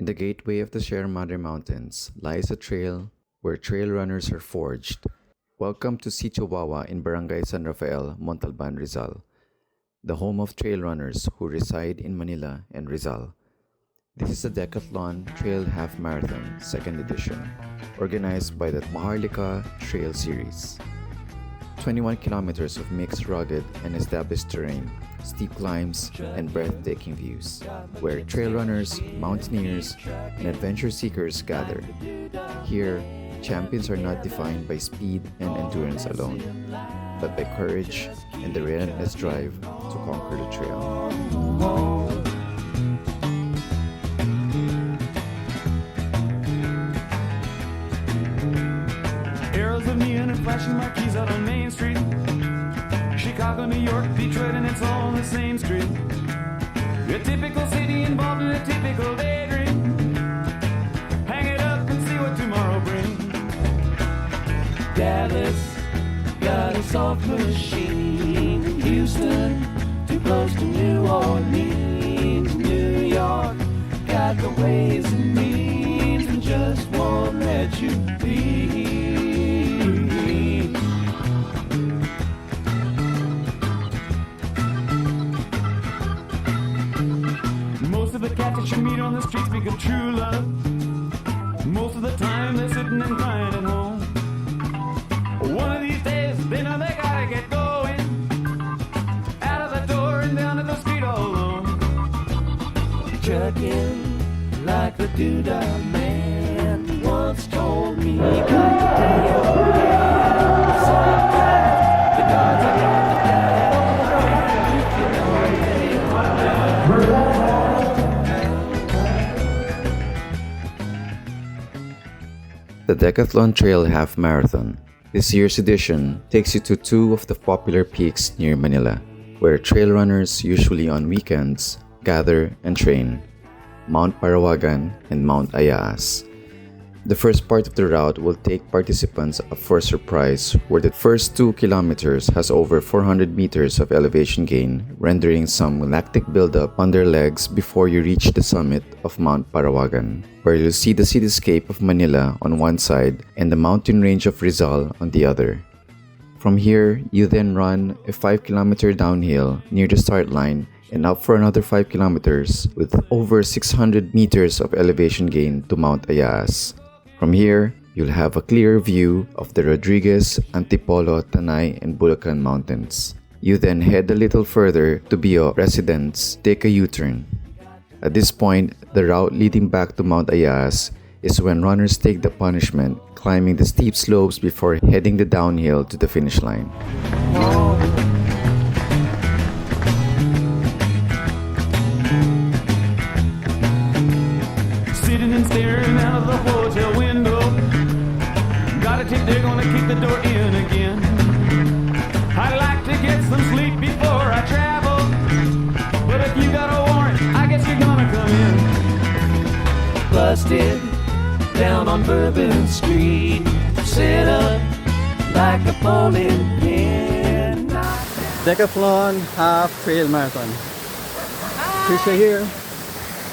In the gateway of the Sierra Madre Mountains lies a trail where trail runners are forged. Welcome to Sitio Wawa in Barangay San Rafael, Montalban, Rizal, the home of trail runners who reside in Manila and Rizal. This is the Decathlon Trail Half Marathon 2nd edition, organized by the Maharlika Trail Series. 21 kilometers of mixed rugged and established terrain, steep climbs, and breathtaking views, where trail runners, mountaineers, and adventure seekers gather. Here, champions are not defined by speed and endurance alone, but by courage and the relentless drive to conquer the trail. Arrows of neon and flashing marquees out on Main Street. Chicago, New York, Detroit, and it's all on the same street. A typical city involved in a typical daydream. Hang it up and see what tomorrow brings. Dallas got a soft machine. Houston, too close to New Orleans. New York got the ways and means and just won't let you be. Most of the cats that you meet on the street speak of true love. Most of the time they're sitting and crying at home. One of these days they know they gotta get going. Out of the door and down to the street all alone. Chugging like the doodah man once told me, got to play your hand. Sometimes the gods are got to die. If you know The Decathlon Trail Half Marathon. This year's edition takes you to two of the popular peaks near Manila, where trail runners, usually on weekends, gather and train: Mount Parawagan and Mount Ayaas. The first part of the route will take participants up for a surprise, where the first 2 kilometers has over 400 meters of elevation gain, rendering some lactic buildup on their legs before you reach the summit of Mount Parawagan, where you'll see the cityscape of Manila on one side and the mountain range of Rizal on the other. From here, you then run a 5-kilometer downhill near the start line and up for another 5 kilometers with over 600 meters of elevation gain to Mount Ayaas. From here, you'll have a clear view of the Rodriguez, Antipolo, Tanay, and Bulacan mountains. You then head a little further to Bio residents, take a U-turn. At this point, the route leading back to Mount Ayaas is when runners take the punishment, climbing the steep slopes before heading the downhill to the finish line. sitting and staring out of the hotel window. Got a tip, they're gonna kick the door in again. I'd like to get some sleep before I travel, but if you got a warrant, I guess you're gonna come in. Busted down on Bourbon Street, set up like a bowling pin. Decathlon Half Trail Marathon. Trisha here,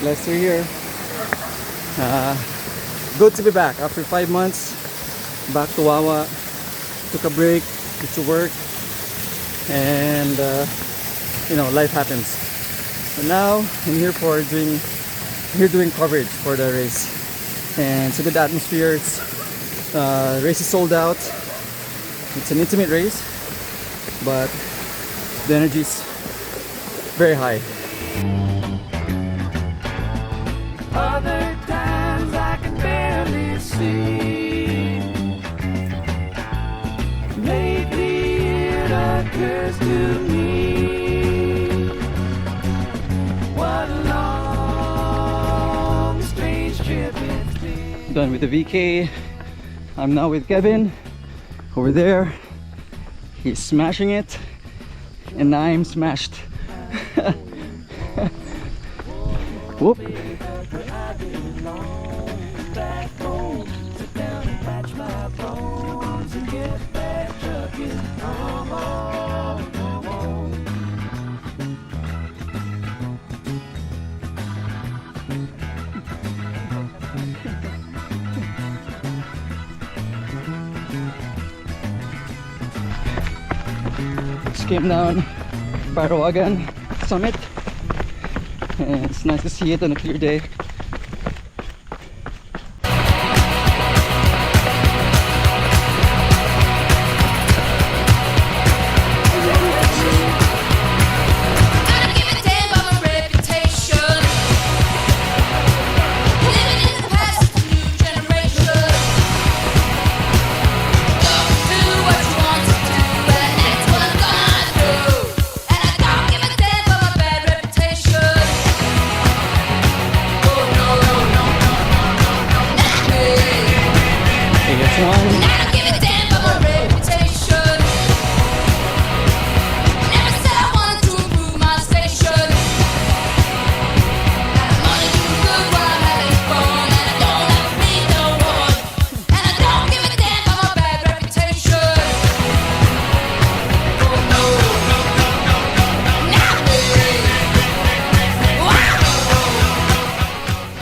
Lester here. Good to be back after 5 months. Back to Wawa. Took a break, did to work, and life happens. But now I'm here for doing coverage for the race, and it's a good atmosphere. Race is sold out. It's an intimate race, but the energy is very high. Other times I can barely see. Lately it occurs to me, what a long, strange trip it's been. Done with the VK. I'm now with Kevin over there. He's smashing it, and I'm smashed. Whoop. came down Parawagan summit, and it's nice to see it on a clear day.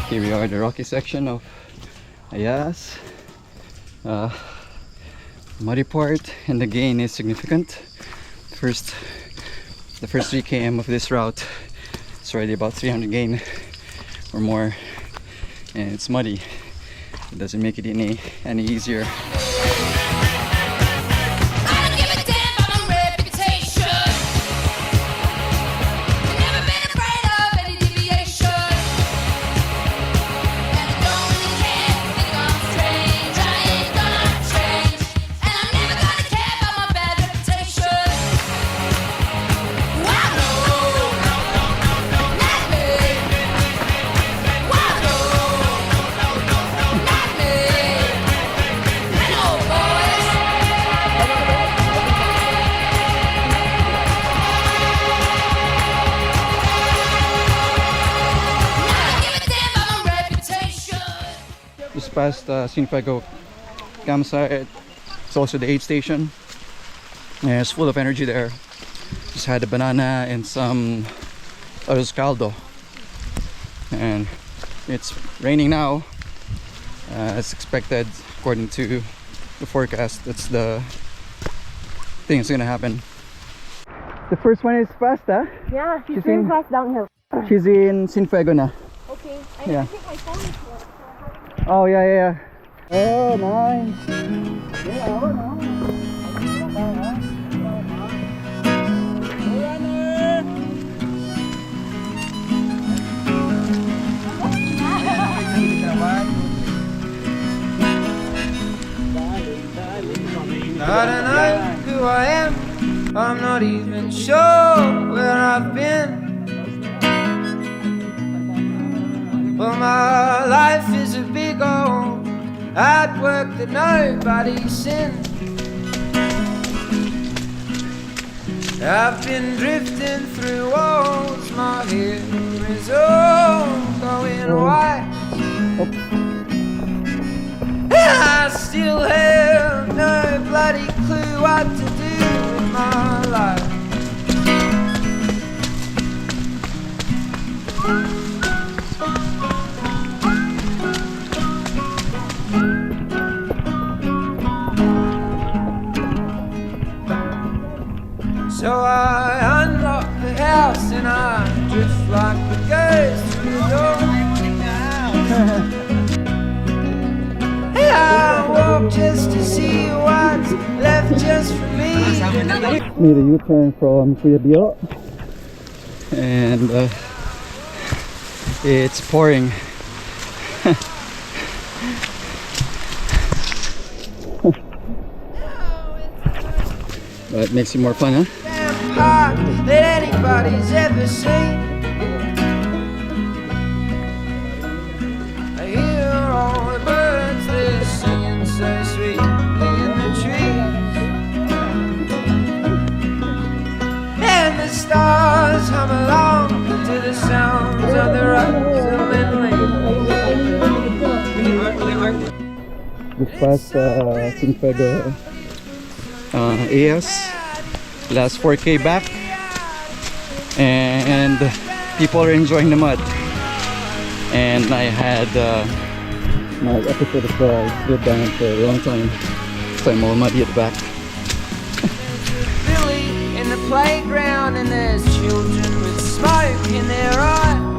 Here we are, the rocky section of Ayas. Muddy part, and the gain is significant. The first 3 km of this route, it's already about 300 gain or more, and it's muddy. It doesn't make it any easier. Just past Sinfego campsite. It's also the aid station. Yeah, it's full of energy there. Just had a banana and some arroz caldo. And it's raining now, as expected according to the forecast. That's the thing that's gonna happen. The first one is fast, huh? Yeah, she's very fast downhill. She's in Sinfego na. Okay, Yeah. I think my phone is full. Oh yeah. Oh nice. Yeah, oh no. I don't know who I am, I'm not even sure where I've been. Well, my life is a big old hard work that nobody's seen. I've been drifting through walls, my hair is all going white. I still have no bloody clue what to do with my life. So I unlock the house and I drift like the ghost through the door. I walk just to see what's left just for me. Made a U-turn from Kuya Bio, and it's pouring. That makes it more fun, huh? Park that anybody's ever seen. I hear all the birds, they're singing so sweetly in the trees, and the stars hum along to the sounds of the rustling leaves. This past Sinfego AS, last 4K back, and people are enjoying the mud. And I had my episode of slid down for a long time, so I'm all muddy at the back. Billy in the playground and there's children with smoke in their eyes.